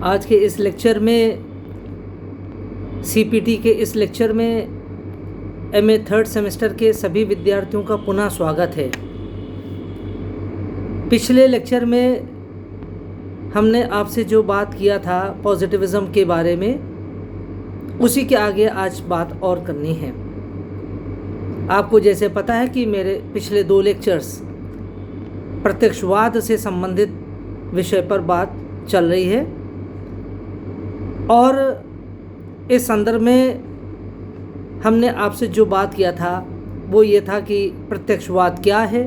आज के इस लेक्चर में सीपीटी के इस लेक्चर में एमए थर्ड सेमेस्टर के सभी विद्यार्थियों का पुनः स्वागत है। पिछले लेक्चर में हमने आपसे जो बात किया था पॉजिटिविज़म के बारे में, उसी के आगे आज बात और करनी है। आपको जैसे पता है कि मेरे पिछले 2 लेक्चर्स प्रत्यक्षवाद से संबंधित विषय पर बात चल रही है और इस संदर्भ में हमने आपसे जो बात किया था वो ये था कि प्रत्यक्षवाद क्या है,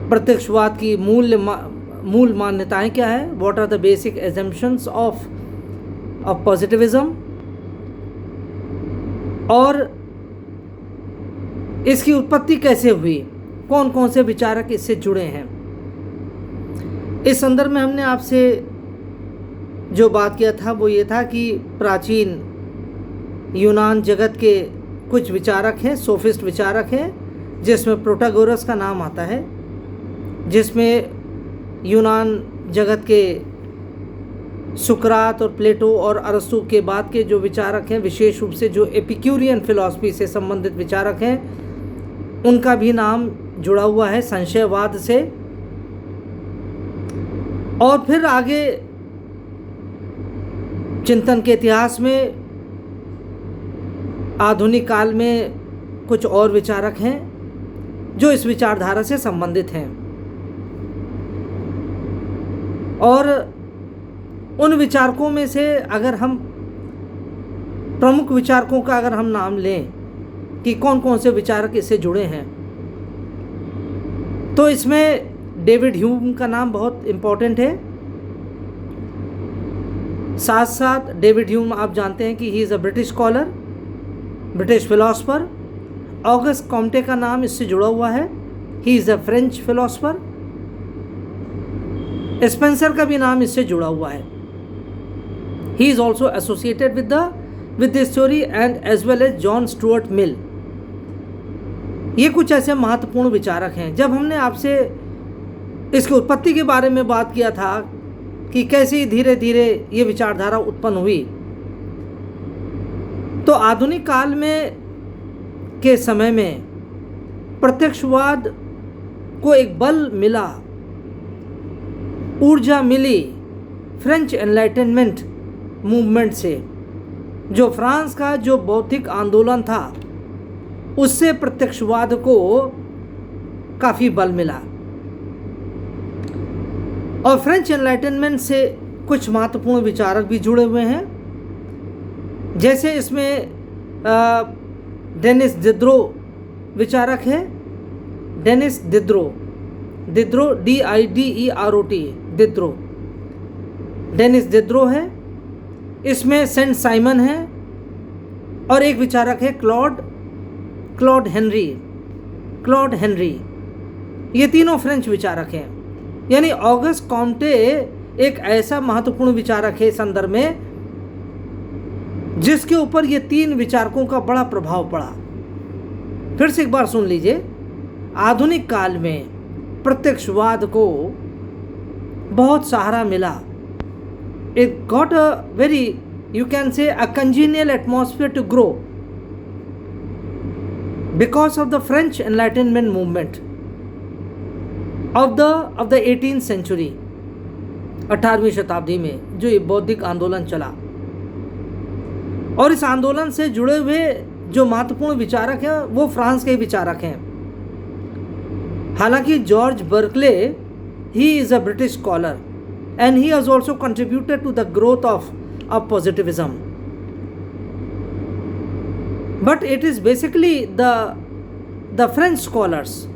प्रत्यक्षवाद की मूल मान्यताएं क्या है, what are the basic assumptions of positivism, और इसकी उत्पत्ति कैसे हुई, कौन कौन से विचारक इससे जुड़े हैं। इस संदर्भ में हमने आपसे जो बात किया था वो ये था कि प्राचीन यूनान जगत के कुछ विचारक हैं, सोफिस्ट विचारक हैं, जिसमें प्रोटागोरस का नाम आता है, जिसमें यूनान जगत के सुकरात और प्लेटो और अरस्तु के बाद के जो विचारक हैं, विशेष रूप से जो एपिक्यूरियन फिलॉसफी से संबंधित विचारक हैं, उनका भी नाम जुड़ा हुआ है संशयवाद से। और फिर आगे चिंतन के इतिहास में आधुनिक काल में कुछ और विचारक हैं जो इस विचारधारा से संबंधित हैं, और उन विचारकों में से अगर हम प्रमुख विचारकों का अगर हम नाम लें कि कौन कौन से विचारक इससे जुड़े हैं, तो इसमें डेविड ह्यूम का नाम बहुत इम्पोर्टेंट है। साथ साथ डेविड ह्यूम आप जानते हैं कि he is a British scholar, British philosopher. August Comte का नाम इससे जुड़ा हुआ है, he is a French philosopher. Spencer का भी नाम इससे जुड़ा हुआ है, he is also associated with this theory and as well as John Stuart Mill. ये कुछ ऐसे महत्वपूर्ण विचारक हैं। जब हमने आपसे इसकी उत्पत्ति के बारे में बात किया था कि कैसे धीरे धीरे ये विचारधारा उत्पन्न हुई, तो आधुनिक काल में के समय में प्रत्यक्षवाद को एक बल मिला, ऊर्जा मिली फ्रेंच एनलाइटनमेंट मूवमेंट से। जो फ्रांस का जो बौद्धिक आंदोलन था, उससे प्रत्यक्षवाद को काफ़ी बल मिला। और फ्रेंच एनलाइटनमेंट से कुछ महत्वपूर्ण विचारक भी जुड़े हुए हैं, जैसे इसमें डेनिस डिद्रो विचारक है। डेनिस डिद्रो DIDEROT डिद्रो, डेनिस डिद्रो है। इसमें सेंट साइमन है, और एक विचारक है क्लॉड हेनरी। ये तीनों फ्रेंच विचारक हैं। यानी ऑगस्ट कॉम्टे एक ऐसा महत्वपूर्ण विचारक है इस संदर्भ में, जिसके ऊपर ये 3 विचारकों का बड़ा प्रभाव पड़ा। फिर से एक बार सुन लीजिए, आधुनिक काल में प्रत्यक्षवाद को बहुत सहारा मिला। It got a very, you can say, a congenial atmosphere to grow because of the French enlightenment movement of the 18th century, 18वीं शताब्दी में जो ये बौद्धिक आंदोलन चला। और इस आंदोलन से जुड़े हुए जो महत्वपूर्ण विचारक हैं वो फ्रांस के विचारक हैं। हालांकि George Berkeley, he is a British scholar and he has also contributed to the growth of positivism, but it is basically the French scholars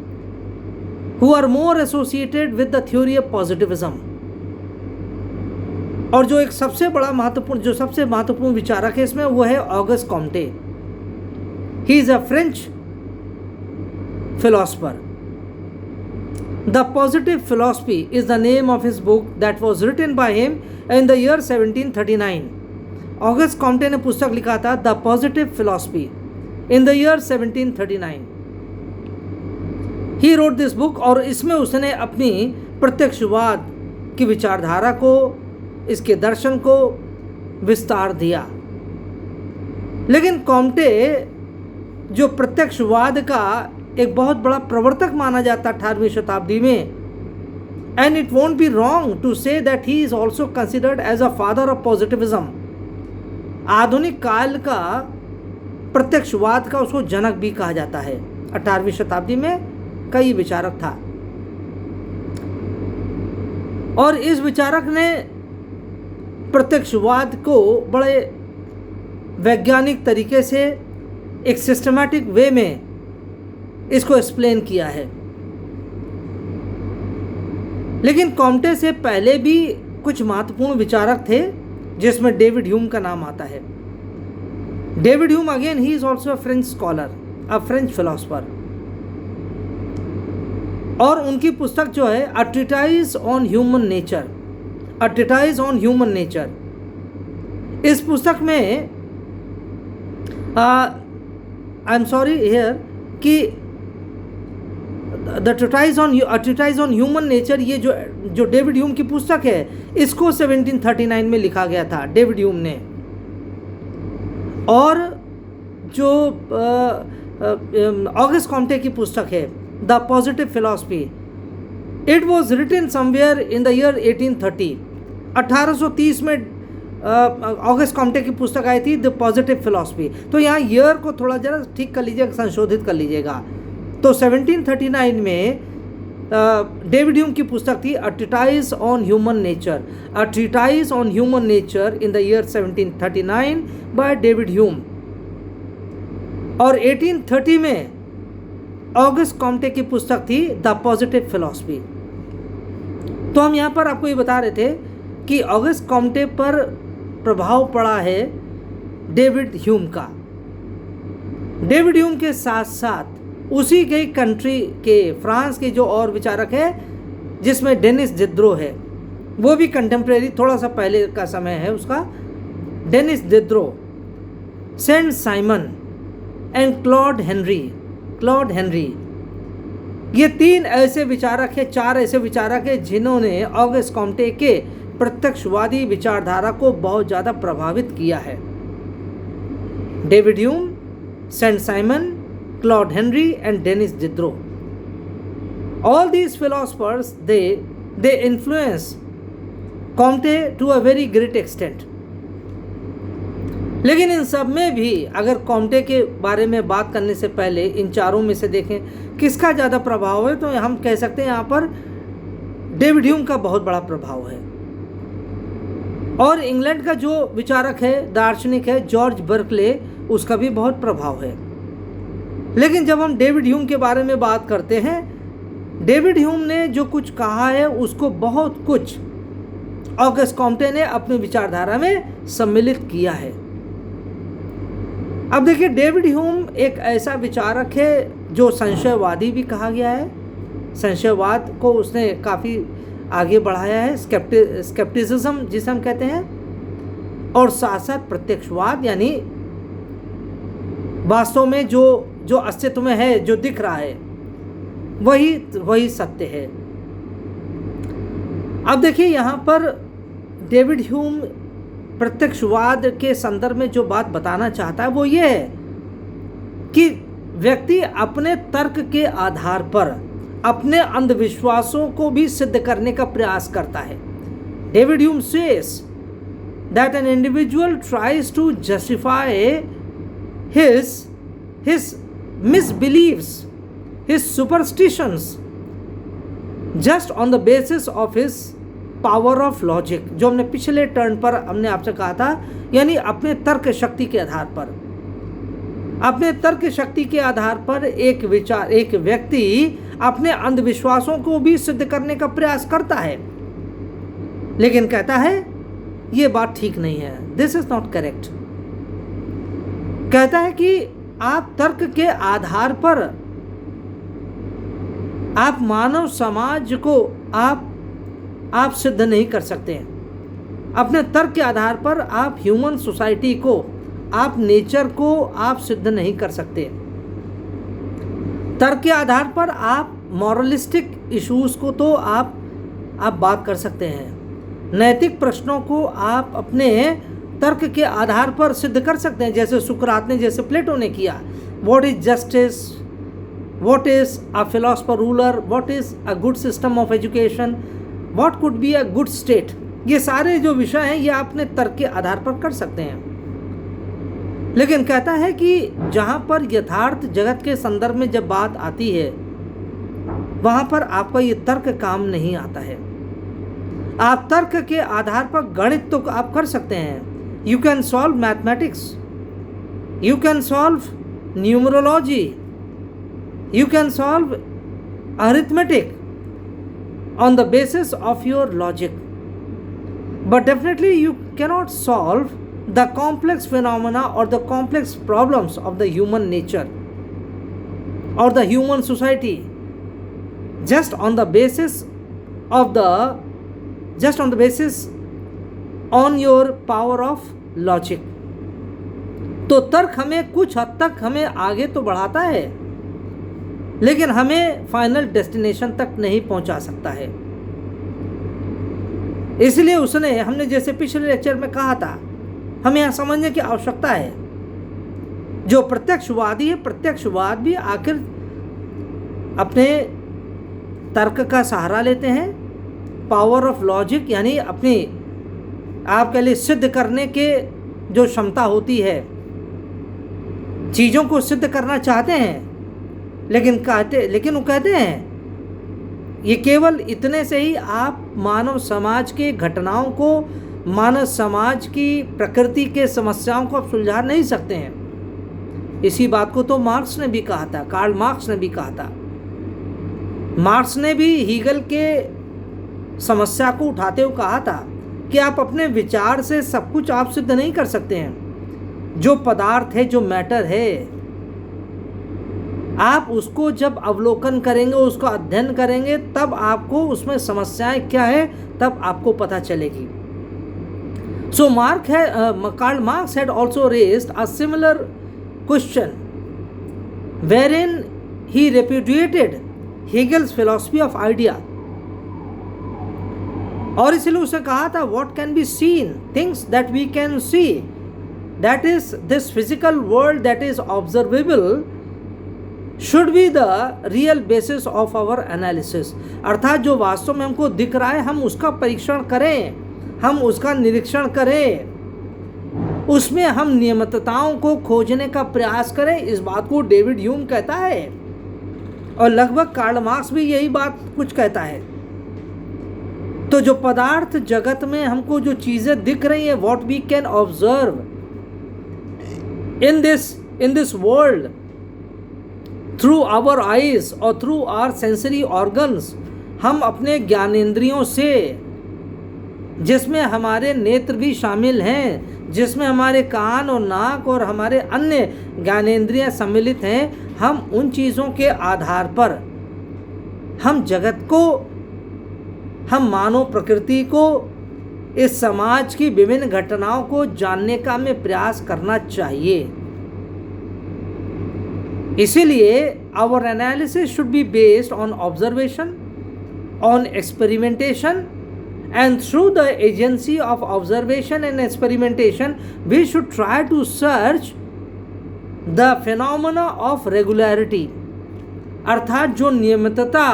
who are more associated with the theory of positivism। और जो एक सबसे महत्वपूर्ण विचारक है इसमें, वो है August Comte. He is a French philosopher. The positive philosophy is the name of his book that was written by him in the year 1739। August Comte ने पुस्तक लिखा था the positive philosophy in the year 1739। He wrote this book, और इसमें उसने अपनी प्रत्यक्षवाद की विचारधारा को इसके दर्शन को विस्तार दिया। लेकिन कॉम्टे जो प्रत्यक्षवाद का एक बहुत बड़ा प्रवर्तक माना जाता 18वीं शताब्दी में, and it won't be wrong to say that he is also considered as a father of positivism. आधुनिक काल का प्रत्यक्षवाद का उसको जनक भी कहा जाता है। 18वीं शताब्दी में कई विचारक था और इस विचारक ने प्रत्यक्षवाद को बड़े वैज्ञानिक तरीके से एक सिस्टमैटिक वे में इसको एक्सप्लेन किया है। लेकिन कॉम्टे से पहले भी कुछ महत्वपूर्ण विचारक थे जिसमें डेविड ह्यूम का नाम आता है। David Hume again he is also a French scholar, a French philosopher, और उनकी पुस्तक जो है a treatise on human nature, a treatise on human nature, इस पुस्तक में आई एम सॉरी हियर कि the treatise on human nature, ये जो डेविड ह्यूम की पुस्तक है इसको 1739 में लिखा गया था डेविड ह्यूम ने। और जो ऑगस्ट कॉम्टे की पुस्तक है the positive philosophy, it was written somewhere in the year 1830। 1830 में ऑगस्ट कॉम्टे की पुस्तक आई थी द पॉजिटिव फिलॉसफी। तो यहाँ ईयर को थोड़ा जरा ठीक कर लीजिएगा, संशोधित कर लीजिएगा। तो 1739 में डेविड ह्यूम की पुस्तक थी a treatise on human nature, a treatise on human nature in the year 1739 by David Hume. और 1830 में ऑगस्ट कॉम्टे की पुस्तक थी द पॉजिटिव फिलॉसफी। तो हम यहाँ पर आपको ये बता रहे थे कि ऑगस्ट कॉम्टे पर प्रभाव पड़ा है डेविड ह्यूम का। डेविड ह्यूम के साथ साथ उसी के कंट्री के फ्रांस के जो और विचारक है जिसमें डेनिस दिद्रो है, वो भी कंटेम्प्रेरी, थोड़ा सा पहले का समय है उसका, Denis Diderot, Saint Simon and Claude Henri, ये तीन ऐसे विचारक है, चार ऐसे विचारक है जिन्होंने ऑगस्ट कॉम्टे के प्रत्यक्षवादी विचारधारा को बहुत ज़्यादा प्रभावित किया है। David Hume, Saint Simon, Claude Henry and Denis Diderot. All these philosophers, they influence Comte to a very great extent. लेकिन इन सब में भी अगर कॉम्टे के बारे में बात करने से पहले इन चारों में से देखें किसका ज़्यादा प्रभाव है, तो हम कह सकते हैं यहाँ पर डेविड ह्यूम का बहुत बड़ा प्रभाव है। और इंग्लैंड का जो विचारक है, दार्शनिक है जॉर्ज बर्कले, उसका भी बहुत प्रभाव है। लेकिन जब हम डेविड ह्यूम के बारे में बात करते हैं, डेविड ह्यूम ने जो कुछ कहा है उसको बहुत कुछ ऑगस्ट कॉम्टे ने अपनी विचारधारा में सम्मिलित किया है। अब देखिए, डेविड ह्यूम एक ऐसा विचारक है जो संशयवादी भी कहा गया है। संशयवाद को उसने काफ़ी आगे बढ़ाया है, स्केप्टिसिज्म जिसे हम कहते हैं, और साथ साथ प्रत्यक्षवाद, यानी वास्तव में जो अस्तित्व में है, जो दिख रहा है वही सत्य है। अब देखिए यहाँ पर डेविड ह्यूम प्रत्यक्षवाद के संदर्भ में जो बात बताना चाहता है वो ये है कि व्यक्ति अपने तर्क के आधार पर अपने अंधविश्वासों को भी सिद्ध करने का प्रयास करता है। David Hume says that an individual tries to justify his misbeliefs, his superstitions just on the basis of his power of logic, जो हमने पिछले टर्न पर हमने आपसे कहा था, यानी अपने तर्क शक्ति के आधार पर, अपने तर्क शक्ति के आधार पर एक व्यक्ति अपने अंधविश्वासों को भी सिद्ध करने का प्रयास करता है, लेकिन कहता है ये बात ठीक नहीं है, दिस इज नॉट करेक्ट। कहता है कि आप तर्क के आधार पर आप मानव समाज को आप सिद्ध नहीं कर सकते हैं। अपने तर्क के आधार पर आप ह्यूमन सोसाइटी को, आप नेचर को आप सिद्ध नहीं कर सकते। तर्क के आधार पर आप मॉरलिस्टिक इश्यूज को तो आप बात कर सकते हैं, नैतिक प्रश्नों को आप अपने तर्क के आधार पर सिद्ध कर सकते हैं, जैसे सुकरात ने, जैसे प्लेटो ने किया। What is justice, what is a philosopher ruler, what is a good system of education, what could be a good state, ये सारे जो विषय हैं ये आप अपने तर्क के आधार पर कर सकते हैं। लेकिन कहता है कि जहाँ पर यथार्थ जगत के संदर्भ में जब बात आती है वहाँ पर आपका ये तर्क काम नहीं आता है। आप तर्क के आधार पर गणित तो आप कर सकते हैं, you can solve mathematics, you can solve numerology, you can solve arithmetic on the basis of your logic, but definitely you cannot solve the complex phenomena or the complex problems of the human nature or the human society just on the basis on your power of logic। तो तर्क हमें कुछ हद तक हमें आगे तो बढ़ाता है, लेकिन हमें फाइनल डेस्टिनेशन तक नहीं पहुंचा सकता है। इसलिए उसने, हमने जैसे पिछले लेक्चर में कहा था, हमें यह समझने की आवश्यकता है, जो प्रत्यक्षवादी है, प्रत्यक्षवाद भी आखिर अपने तर्क का सहारा लेते हैं, पावर ऑफ लॉजिक, यानी अपनी आपके लिए सिद्ध करने के जो क्षमता होती है, चीज़ों को सिद्ध करना चाहते हैं, लेकिन वो कहते हैं ये केवल इतने से ही आप मानव समाज के घटनाओं को, मानव समाज की प्रकृति के समस्याओं को आप सुलझा नहीं सकते हैं। इसी बात को तो मार्क्स ने भी कहा था, कार्ल मार्क्स ने भी कहा था। मार्क्स ने भी हीगल के समस्या को उठाते हुए कहा था कि आप अपने विचार से सब कुछ आप सिद्ध नहीं कर सकते हैं। जो पदार्थ है, जो मैटर है, आप उसको जब अवलोकन करेंगे, उसका अध्ययन करेंगे, तब आपको उसमें समस्याएं क्या है तब आपको पता चलेगी। So Karl Marx had also raised a similar question wherein he repudiated Hegel's philosophy of idea, और इसलिए उसने कहा था what can be seen, things that we can see, that is this physical world that is observable should be the real basis of our analysis। अर्थात जो वास्तव में हमको दिख रहा है हम उसका परीक्षण करें, हम उसका निरीक्षण करें, उसमें हम नियमितताओं को खोजने का प्रयास करें। इस बात को डेविड ह्यूम कहता है और लगभग कार्ल मार्क्स भी यही बात कुछ कहता है। तो जो पदार्थ जगत में हमको जो चीज़ें दिख रही हैं, what we can observe in this world through our eyes और थ्रू आवर सेंसरी ऑर्गन्स, हम अपने ज्ञानेंद्रियों से, जिसमें हमारे नेत्र भी शामिल हैं, जिसमें हमारे कान और नाक और हमारे अन्य ज्ञानेंद्रियां सम्मिलित हैं, हम उन चीज़ों के आधार पर हम जगत को, हम मानव प्रकृति को, इस समाज की विभिन्न घटनाओं को जानने का हमें प्रयास करना चाहिए। इसीलिए our analysis should be based on observation, on experimentation, and through the agency of observation and experimentation we should try to search the phenomena of regularity। अर्थात जो नियमितता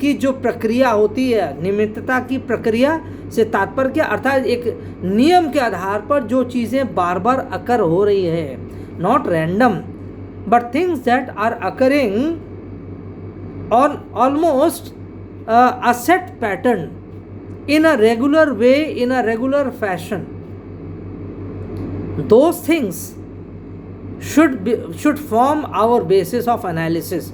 की जो प्रक्रिया होती है, नियमितता की प्रक्रिया से तात्पर्य क्या, अर्थात एक नियम के आधार पर जो चीज़ें बार बार अकर हो रही है, not random but things that are occurring on almost a set pattern in a regular way, in a regular fashion, those things should form our basis of analysis।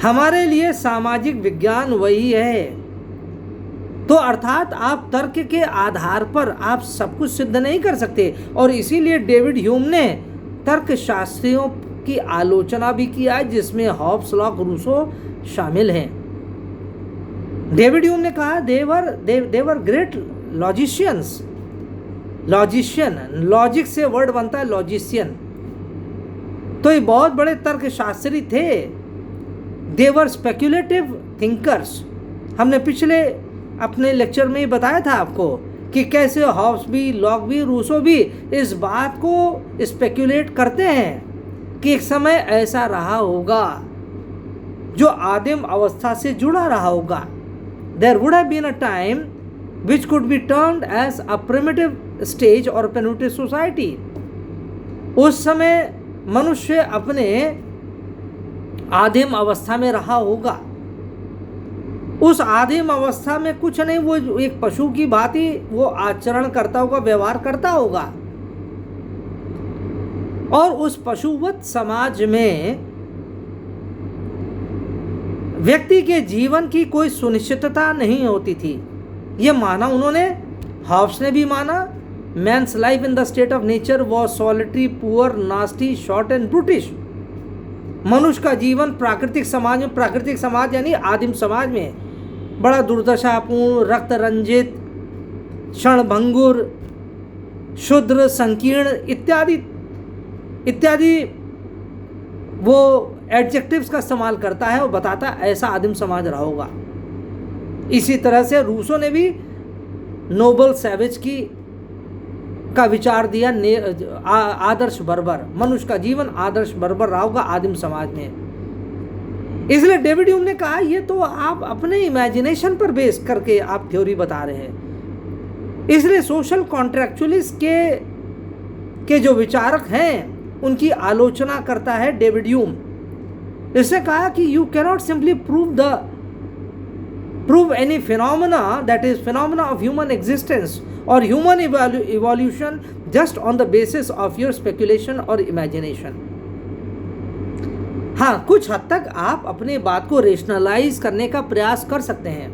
हमारे लिए सामाजिक विज्ञान वही है। तो अर्थात आप तर्क के आधार पर आप सब कुछ सिद्ध नहीं कर सकते, और इसीलिए डेविड ह्यूम ने तर्कशास्त्रियों की आलोचना भी किया है, जिसमें हॉब्स, लॉक, रूसो शामिल हैं। डेविड ह्यूम ने कहा दे were great logicians. Logician, logic से वर्ड बनता है लॉजिशियन, तो ये बहुत बड़े तर्कशास्त्री थे। दे वर स्पेक्युलेटिव थिंकर्स। हमने पिछले अपने लेक्चर में ही बताया था आपको कि कैसे हॉब्स भी, लॉक भी, रूसो भी इस बात को स्पेक्युलेट करते हैं कि एक समय ऐसा रहा होगा जो आदिम अवस्था से जुड़ा रहा होगा. There would have been a time which could be termed as a primitive stage or primitive society. उस समय मनुष्य अपने आदिम अवस्था में रहा होगा. उस आदिम अवस्था में कुछ नहीं, वो एक पशु की भांति वो आचरण करता होगा, व्यवहार करता होगा. और उस पशुवत समाज में व्यक्ति के जीवन की कोई सुनिश्चितता नहीं होती थी. ये माना उन्होंने, हॉब्स ने भी माना. Man's life in the state of nature was solitary, poor, nasty, short and brutish. मनुष्य का जीवन प्राकृतिक समाज में, प्राकृतिक समाज यानी आदिम समाज में, बड़ा दुर्दशापूर्ण, रक्त रंजित, क्षणभंगुर, शुद्र, संकीर्ण इत्यादि इत्यादि वो एडजेक्टिव्स का इस्तेमाल करता है और बताता है ऐसा आदिम समाज रहा होगा. इसी तरह से रूसो ने भी नोबल सैवेज का विचार दिया. आदर्श बर्बर, मनुष्य का जीवन आदर्श बर्बर रहा होगा आदिम समाज में. इसलिए डेविड ह्यूम ने कहा ये तो आप अपने इमेजिनेशन पर बेस करके आप थ्योरी बता रहे हैं. इसलिए सोशल कॉन्ट्रैक्चुअलिस्ट के जो विचारक हैं उनकी आलोचना करता है डेविड ह्यूम. इसने कहा कि you cannot simply prove any phenomena, that is phenomena of human existence or human evolution just on the basis of your speculation or imagination. हाँ, कुछ हद तक आप अपने बात को रेशनलाइज करने का प्रयास कर सकते हैं.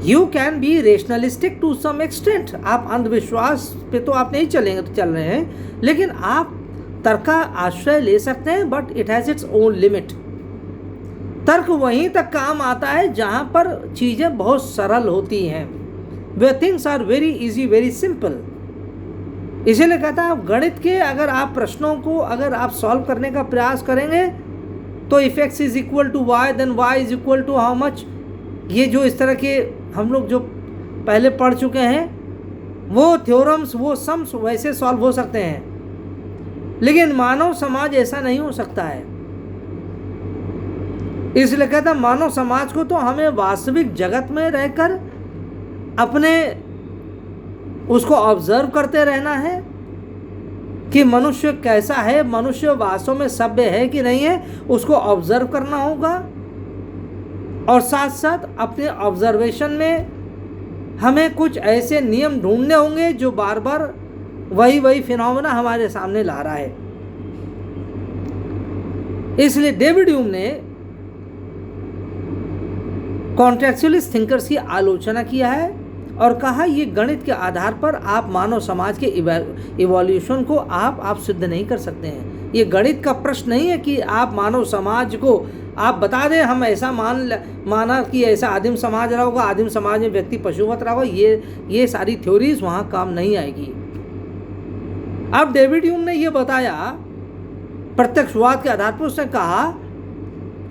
You can be rationalistic to some extent. आप अंधविश्वास पे तो आप नहीं चल रहे हैं, लेकिन आप तर्क का आश्रय ले सकते हैं. But it has its own limit. तर्क वहीं तक काम आता है जहाँ पर चीज़ें बहुत सरल होती हैं. वे things are very easy, very simple. इसीलिए कहता है गणित के अगर आप प्रश्नों को अगर आप सॉल्व करने का प्रयास करेंगे तो if X is equal to Y then Y is equal to how much, ये जो इस तरह के हम लोग जो पहले पढ़ चुके हैं वो थ्योरम्स, वो सम्स वैसे सॉल्व हो सकते हैं. लेकिन मानव समाज ऐसा नहीं हो सकता है. इसलिए कहता मानव समाज को तो हमें वास्तविक जगत में रहकर अपने उसको ऑब्जर्व करते रहना है कि मनुष्य कैसा है, मनुष्य वास्तव में सभ्य है कि नहीं है, उसको ऑब्जर्व करना होगा. और साथ साथ अपने ऑब्जर्वेशन में हमें कुछ ऐसे नियम ढूंढने होंगे जो बार बार वही फिनोमेना हमारे सामने ला रहा है. इसलिए डेविड ह्यूम ने कॉन्ट्रैक्चुअलिस्ट थिंकर्स की आलोचना किया है और कहा ये गणित के आधार पर आप मानव समाज के इवोल्यूशन को आप सिद्ध नहीं कर सकते हैं. ये गणित का प्रश्न नहीं है कि आप मानव समाज को आप बता दें हम ऐसा माना कि ऐसा आदिम समाज रहा होगा, आदिम समाज में व्यक्ति पशुवत रहा होगा. ये सारी थ्योरीज वहाँ काम नहीं आएगी. अब डेविड ह्यूम ने ये बताया प्रत्यक्षवाद के आधार पर. उसने कहा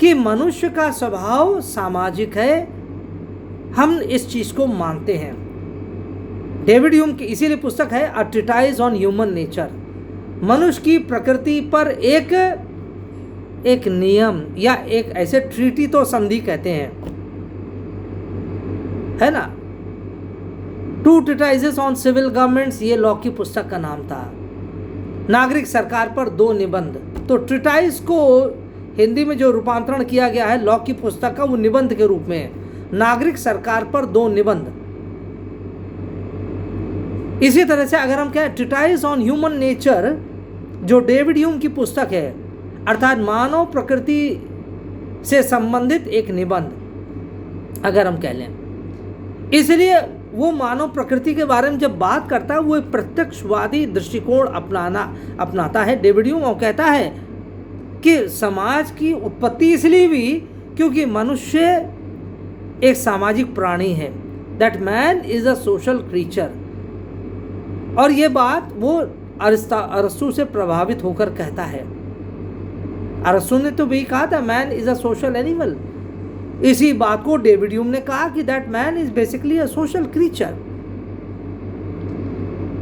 कि मनुष्य का स्वभाव सामाजिक है, हम इस चीज़ को मानते हैं. डेविड ह्यूम की इसीलिए पुस्तक है a treatise on human nature. मनुष्य की प्रकृति पर एक नियम या एक ऐसे ट्रीटी तो संधि कहते हैं, है ना. टू ट्रीटाइजेस ऑन सिविल गवर्नमेंट्स, ये लॉ की पुस्तक का नाम था. नागरिक सरकार पर 2 निबंध. तो ट्रीटाइज को हिंदी में जो रूपांतरण किया गया है लॉ की पुस्तक का, वो निबंध के रूप में नागरिक सरकार पर 2 निबंध. इसी तरह से अगर हम कहें ट्रीटाइज ऑन ह्यूमन नेचर जो डेविड ह्यूम की पुस्तक है, अर्थात मानव प्रकृति से संबंधित एक निबंध अगर हम कह लें. इसलिए वो मानव प्रकृति के बारे में जब बात करता है वो एक प्रत्यक्षवादी दृष्टिकोण अपनाता है डेविड ह्यूम, और कहता है कि समाज की उत्पत्ति इसलिए हुई क्योंकि मनुष्य एक सामाजिक प्राणी है. That man is a social creature. और ये बात वो अरस्तु से प्रभावित होकर कहता है. अरस्तु ने तो भी कहा था man is a social animal. इसी बात को डेविड ह्यूम ने कहा कि that man is basically a social creature.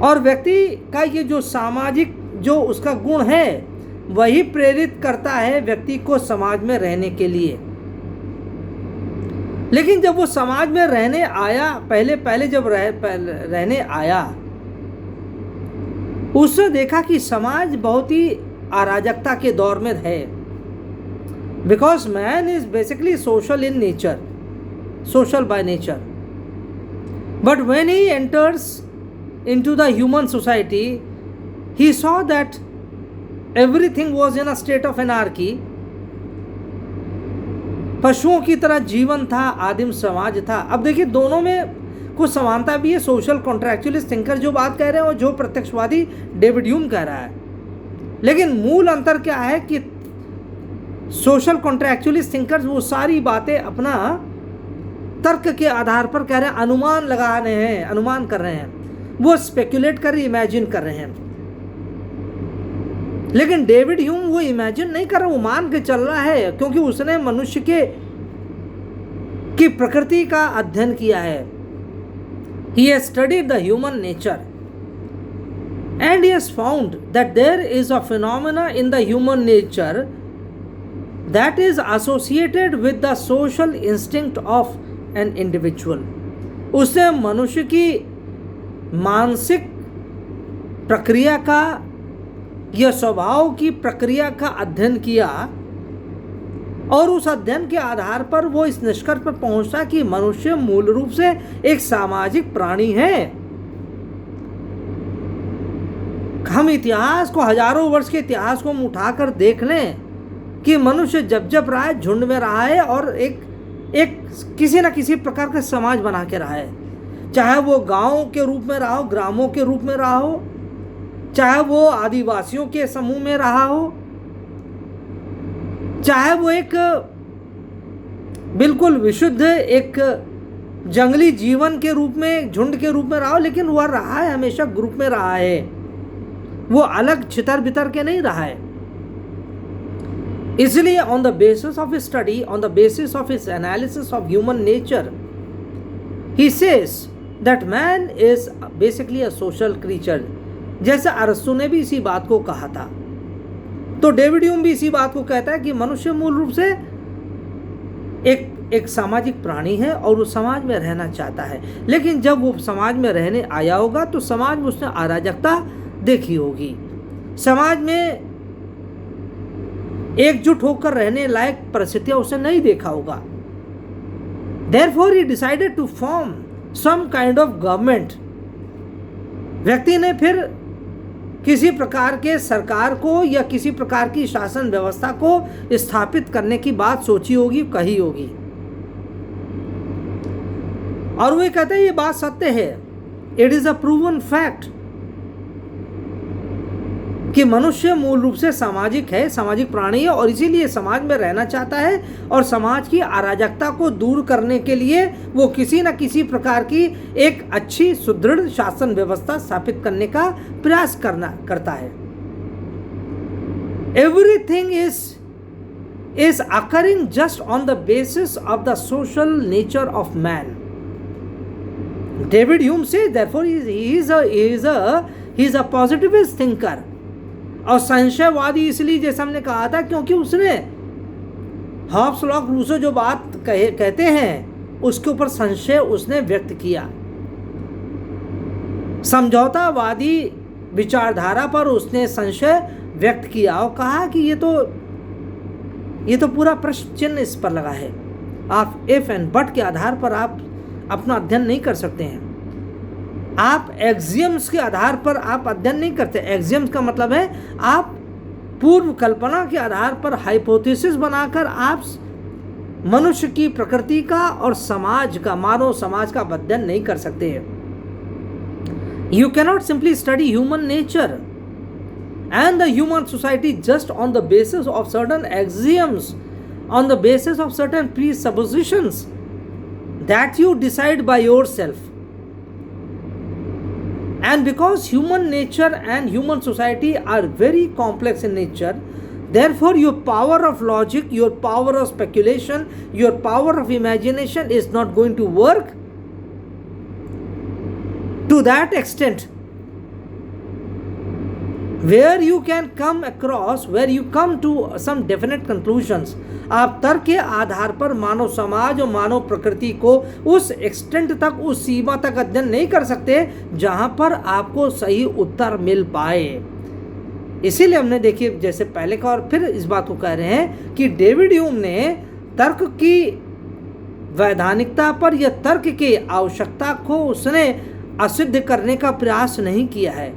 और व्यक्ति का ये जो सामाजिक जो उसका गुण है वही प्रेरित करता है व्यक्ति को समाज में रहने के लिए। लेकिन जब वो समाज में रहने आया, पहले जब रहने आया, उसने देखा कि समाज बहुत ही अराजकता के दौर में है। Because man is basically social in nature, social by nature, but when he enters into the human society, he saw that everything was in a state of anarchy. पशुओं की तरह जीवन था, आदिम समाज था। अब देखिए दोनों में कुछ समानता भी है। सोशल कॉन्ट्रैक्चुअलिस्ट थिंकर जो बात कह रहे हैं और जो प्रत्यक्षवादी डेविड ह्यूम कह रहा है, लेकिन मूल अंतर क्या है कि सोशल कॉन्ट्रैक्चुअलिस्ट थिंकर्स वो सारी बातें अपना तर्क के आधार पर कह रहे हैं, अनुमान लगा रहे हैं, अनुमान कर रहे हैं, वो स्पेकुलेट कर रहे, इमेजिन कर रहे हैं। लेकिन डेविड ह्यूम वो इमेजिन नहीं कर रहा, वो मान के चल रहा है, क्योंकि उसने मनुष्य की प्रकृति का अध्ययन किया है। He has studied the human nature and he has found that there is a phenomena in the human nature that is associated with the social instinct of an individual. उसने मनुष्य की मानसिक प्रक्रिया का या स्वभाव की प्रक्रिया का अध्ययन किया और उस अध्ययन के आधार पर वो इस निष्कर्ष पर पहुंचा कि मनुष्य मूल रूप से एक सामाजिक प्राणी है। हम इतिहास को, हजारों वर्ष के इतिहास को हम उठाकर देख लें कि मनुष्य जब रहा है, झुंड में रहा है और एक किसी न किसी प्रकार का समाज बना के रहा है। चाहे वो गांव के रूप में रहा हो, ग्रामों के रूप में रहा हो, चाहे वो आदिवासियों के समूह में रहा हो, चाहे वो एक बिल्कुल विशुद्ध एक जंगली जीवन के रूप में, झुंड के रूप में रहा हो, लेकिन वह रहा है, हमेशा ग्रुप में रहा है। वो अलग छितर बितर के नहीं रहा है। इसलिए on the basis of his study, on the basis of his analysis of human nature, he says that man is basically a social creature. जैसे अरस्तु ने भी इसी बात को कहा था, तो डेविड ह्यूम भी इसी बात को कहता है कि मनुष्य मूल रूप से एक सामाजिक प्राणी है और वो समाज में रहना चाहता है। लेकिन जब वो समाज में रहने आया होगा तो समाज में उसने अराजकता देखी होगी, समाज में एकजुट होकर रहने लायक परिस्थितियां उसने नहीं देखा होगा। Therefore he decided to form some kind of government. व्यक्ति ने फिर किसी प्रकार के सरकार को या किसी प्रकार की शासन व्यवस्था को स्थापित करने की बात सोची होगी, कही होगी, और वे कहते हैं ये बात सत्य है। It is a proven fact कि मनुष्य मूल रूप से सामाजिक है, सामाजिक प्राणी है और इसीलिए समाज में रहना चाहता है और समाज की अराजकता को दूर करने के लिए वो किसी न किसी प्रकार की एक अच्छी सुदृढ़ शासन व्यवस्था स्थापित करने का प्रयास करता है। Everything is occurring just on the basis of the social nature of man. David Hume से therefore he is a positivist thinker। और संशयवादी इसलिए जैसे हमने कहा था क्योंकि उसने हॉब्स, लॉक, रूसो जो बात कहते हैं उसके ऊपर संशय उसने व्यक्त किया। समझौतावादी विचारधारा पर उसने संशय व्यक्त किया और कहा कि ये तो पूरा प्रश्न चिन्ह इस पर लगा है। आप इफ एंड बट के आधार पर आप अपना अध्ययन नहीं कर सकते हैं। आप एक्सियम्स के आधार पर आप अध्ययन नहीं करते। एक्सियम्स का मतलब है आप पूर्व कल्पना के आधार पर हाइपोथेसिस बनाकर आप मनुष्य की प्रकृति का और समाज का, मानव समाज का अध्ययन नहीं कर सकते हैं। You cannot simply study human nature and the human society just on the basis of certain axioms, on the basis of certain presuppositions that you decide by yourself. And because human nature and human society are very complex in nature, Therefore, your power of logic, your power of speculation, your power of imagination is not going to work to that extent where you can come across, where you come to some definite conclusions. आप तर्क के आधार पर मानव समाज और मानव प्रकृति को उस extent तक, उस सीमा तक अध्ययन नहीं कर सकते जहां पर आपको सही उत्तर मिल पाए। इसीलिए हमने देखिए, जैसे पहले का और फिर इस बात को कह रहे हैं कि डेविड ह्यूम ने तर्क की वैधानिकता पर या तर्क की आवश्यकता को उसने असिद्ध करने का प्रयास नहीं किया है।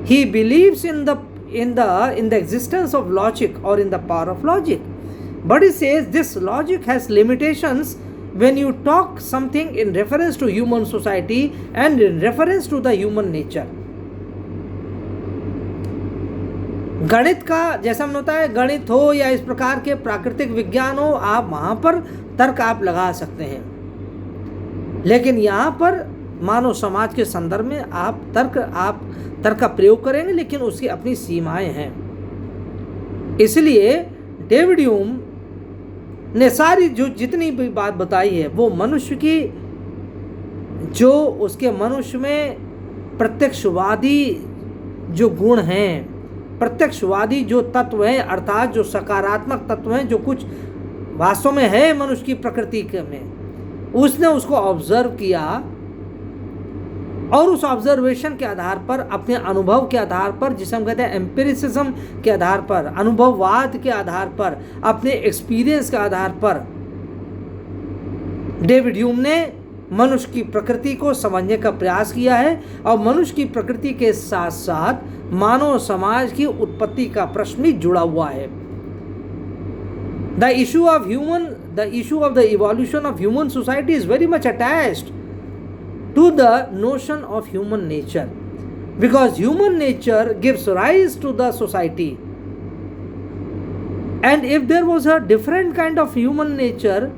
He believes in the existence of logic or in the power of logic, but he says this logic has limitations when you talk something in reference to human society and in reference to the human nature. गणित का जैसा हमने होता है, गणित हो या इस प्रकार के प्राकृतिक विज्ञान हो, आप वहां पर तर्क आप लगा सकते हैं, लेकिन यहाँ पर मानव समाज के संदर्भ में आप तर्क का प्रयोग करेंगे, लेकिन उसकी अपनी सीमाएं हैं। इसलिए डेविड ह्यूम ने सारी जो जितनी भी बात बताई है वो मनुष्य की, जो उसके मनुष्य में प्रत्यक्षवादी जो गुण हैं, प्रत्यक्षवादी जो तत्व हैं, अर्थात जो सकारात्मक तत्व हैं, जो कुछ वास्तव में है मनुष्य की प्रकृति में, उसने उसको ऑब्जर्व किया और उस ऑब्जर्वेशन के आधार पर, अपने अनुभव के आधार पर, जिसे हम कहते हैं एम्पिरिसिज्म के आधार पर, अनुभववाद के आधार पर, अपने एक्सपीरियंस के आधार पर डेविड ह्यूम ने मनुष्य की प्रकृति को समझने का प्रयास किया है और मनुष्य की प्रकृति के साथ साथ मानव समाज की उत्पत्ति का प्रश्न भी जुड़ा हुआ है। The issue of the evolution of human society is very much attached to the notion of human nature, because human nature gives rise to the society, and if there was a different kind of human nature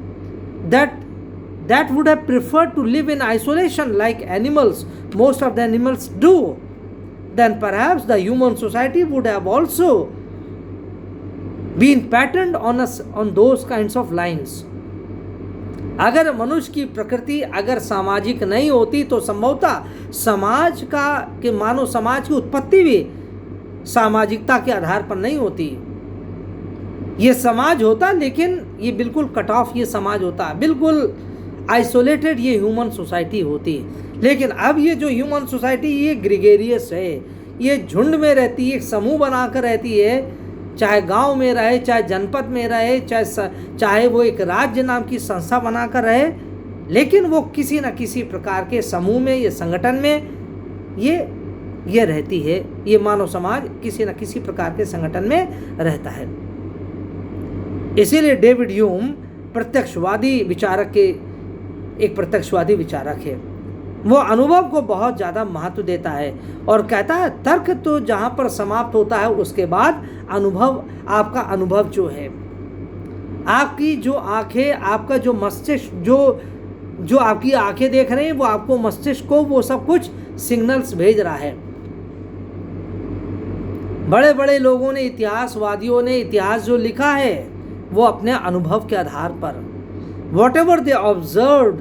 that would have preferred to live in isolation like animals, most of the animals do, then perhaps the human society would have also been patterned on those kinds of lines. अगर मनुष्य की प्रकृति अगर सामाजिक नहीं होती तो संभवतः समाज के मानव समाज की उत्पत्ति भी सामाजिकता के आधार पर नहीं होती। ये समाज होता, लेकिन ये बिल्कुल कट ऑफ ये समाज होता, बिल्कुल आइसोलेटेड ये ह्यूमन सोसाइटी होती। लेकिन अब ये जो ह्यूमन सोसाइटी ये ग्रेगेरियस है, ये झुंड में रहती है, एक समूह बनाकर रहती है, चाहे गांव में रहे, चाहे जनपद में रहे, चाहे वो एक राज्य नाम की संस्था बनाकर रहे, लेकिन वो किसी न किसी प्रकार के समूह में या संगठन में ये रहती है। ये मानव समाज किसी न किसी प्रकार के संगठन में रहता है। इसीलिए डेविड ह्यूम प्रत्यक्षवादी विचारक है। वो अनुभव को बहुत ज़्यादा महत्व देता है और कहता है तर्क तो जहाँ पर समाप्त होता है उसके बाद अनुभव, आपका अनुभव जो है, आपकी जो आंखें, आपका जो मस्तिष्क, जो आपकी आंखें देख रहे हैं, वो आपको मस्तिष्क को वो सब कुछ सिग्नल्स भेज रहा है। बड़े बड़े लोगों ने, इतिहासवादियों ने इतिहास जो लिखा है वो अपने अनुभव के आधार पर, whatever they observed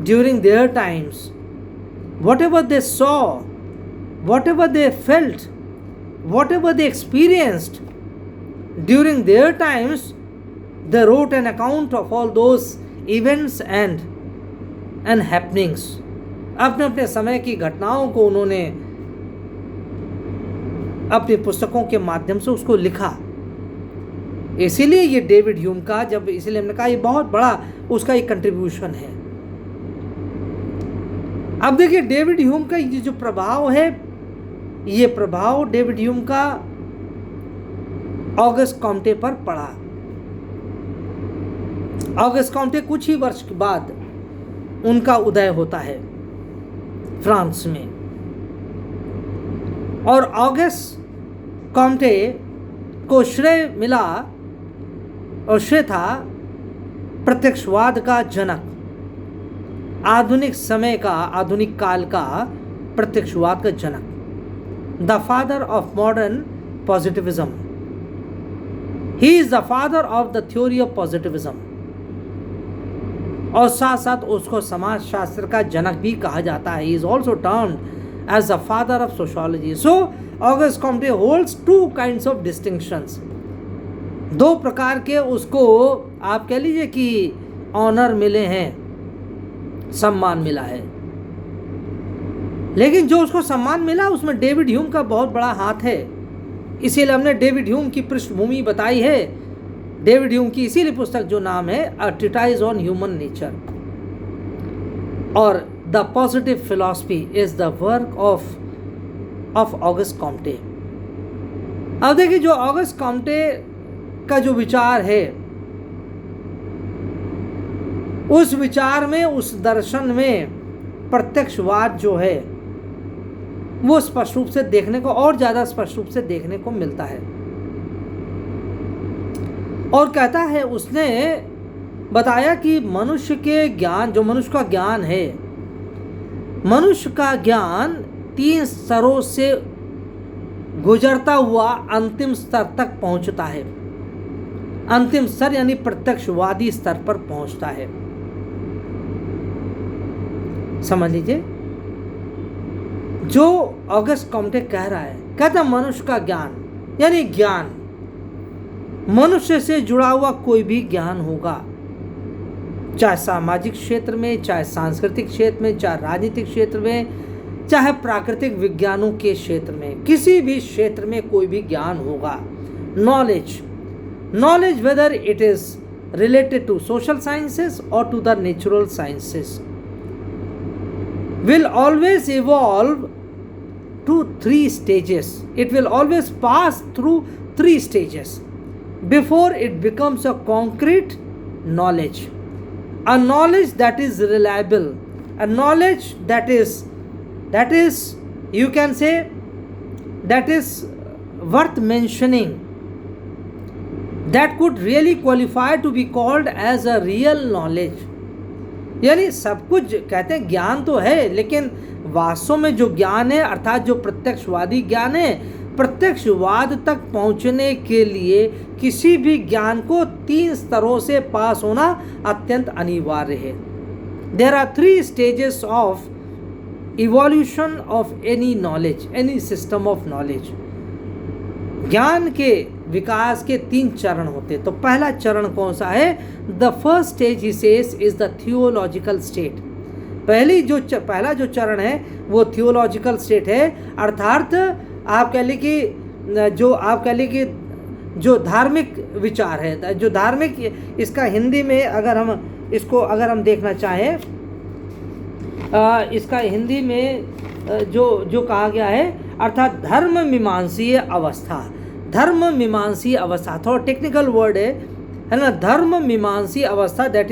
during their times, whatever they saw, whatever they felt, whatever they experienced during their times, they wrote an account of all those events and happenings. अपने अपने समय की घटनाओं को उन्होंने अपनी पुस्तकों के माध्यम से उसको लिखा। इसीलिए ये डेविड ह्यूम का, जब इसलिए हमने कहा ये बहुत बड़ा उसका एक कंट्रीब्यूशन है। अब देखिए डेविड ह्यूम का ये जो प्रभाव है, ये प्रभाव डेविड ह्यूम का ऑगस्ट कॉम्टे पर पड़ा। ऑगस्ट कॉम्टे कुछ ही वर्ष के बाद उनका उदय होता है फ्रांस में, और ऑगस्ट कॉम्टे को श्रेय मिला और श्रेय था प्रत्यक्षवाद का जनक, आधुनिक समय का, आधुनिक काल का प्रत्यक्षवाद का जनक, the father of modern positivism. He is the father of the theory of positivism. और साथ साथ उसको समाज शास्त्र का जनक भी कहा जाता है. He is also termed as the father of sociology. So Auguste Comte holds two kinds of distinctions. दो प्रकार के उसको आप कह लीजिए कि ऑनर मिले हैं, सम्मान मिला है. लेकिन जो उसको सम्मान मिला उसमें डेविड ह्यूम का बहुत बड़ा हाथ है. इसीलिए हमने डेविड ह्यूम की पृष्ठभूमि बताई है. डेविड ह्यूम की इसीलिए पुस्तक जो नाम है a treatise on human nature, और the positive philosophy is the work of August Comte. अब देखिए जो ऑगस्ट कॉम्टे का जो विचार है, उस विचार में, उस दर्शन में प्रत्यक्षवाद जो है वो स्पष्ट रूप से देखने को, और ज़्यादा स्पष्ट रूप से देखने को मिलता है. और कहता है, उसने बताया कि मनुष्य के ज्ञान, जो मनुष्य का ज्ञान है, मनुष्य का ज्ञान 3 स्तरों से गुजरता हुआ अंतिम स्तर तक पहुंचता है. अंतिम स्तर यानी प्रत्यक्षवादी स्तर पर पहुंचता है. समझ लीजिए जो ऑगस्ट कॉम्टे कह रहा है, कहता मनुष्य का ज्ञान यानी ज्ञान, मनुष्य से जुड़ा हुआ कोई भी ज्ञान होगा, चाहे सामाजिक क्षेत्र में, चाहे सांस्कृतिक क्षेत्र में, चाहे राजनीतिक क्षेत्र में, चाहे प्राकृतिक विज्ञानों के क्षेत्र में, किसी भी क्षेत्र में कोई भी ज्ञान होगा. Knowledge whether it is related to social sciences और to the natural sciences will always evolve to 3 stages. It will always pass through 3 stages before it becomes a concrete knowledge. A knowledge that is reliable, a knowledge that is you can say that is worth mentioning, that could really qualify to be called as a real knowledge. यानी सब कुछ कहते हैं ज्ञान तो है, लेकिन वास्तव में जो ज्ञान है, अर्थात जो प्रत्यक्षवादी ज्ञान है, प्रत्यक्षवाद तक पहुंचने के लिए किसी भी ज्ञान को 3 स्तरों से पास होना अत्यंत अनिवार्य है. There are 3 stages of evolution of any knowledge, any system of knowledge. ज्ञान के विकास के 3 चरण होते. तो पहला चरण कौन सा है? The first stage he says is the theological state. पहला जो चरण है वो थियोलॉजिकल स्टेट है, अर्थात आप कह लीजिए कि जो धार्मिक विचार है, जो धार्मिक, इसका हिंदी में अगर हम देखना चाहें, इसका हिंदी में जो कहा गया है, अर्थात धर्म मीमांसीय अवस्था. धर्म मीमांसीय अवस्था थोड़ा टेक्निकल वर्ड है ना. धर्म मीमांसीय अवस्था दैट